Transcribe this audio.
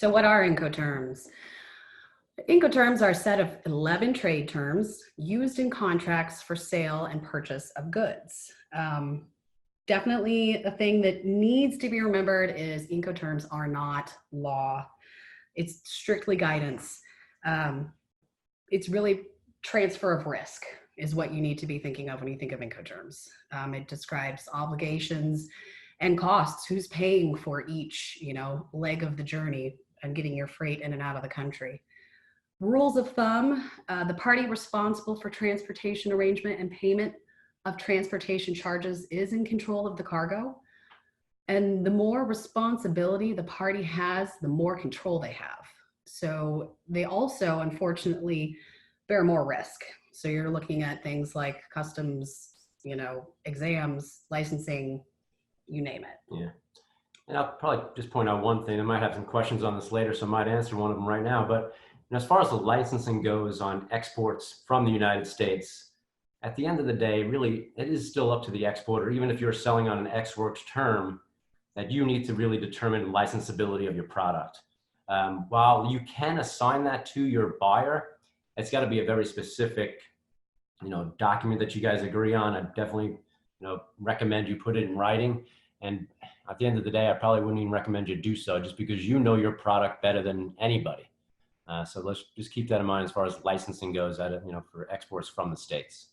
So what are Incoterms? Incoterms are a set of 11 trade terms used in contracts for sale and purchase of goods. Definitely a thing that needs to be remembered is Incoterms are not law. It's strictly guidance. It's really transfer of risk is what you need to be thinking of when you think of Incoterms. It describes obligations and costs, who's paying for each, leg of the journey and getting your freight in and out of the country. Rules of thumb, the party responsible for transportation arrangement and payment of transportation charges is in control of the cargo. And the more responsibility the party has, the more control they have. So they also, unfortunately, bear more risk. So you're looking at things like customs, exams, licensing, you name it. Yeah. And I'll probably just point out one thing. I might have some questions on this later, so I might answer one of them right now. But as far as the licensing goes on exports from the United States, at the end of the day, really, it is still up to the exporter, even if you're selling on an ex works term, that you need to really determine licensability of your product. While you can assign that to your buyer, it's got to be a very specific, document that you guys agree on. I definitely, recommend you put it in writing. And at the end of the day, I probably wouldn't even recommend you do so, just because you know your product better than anybody. So let's just keep that in mind as far as licensing goes, for exports from the States.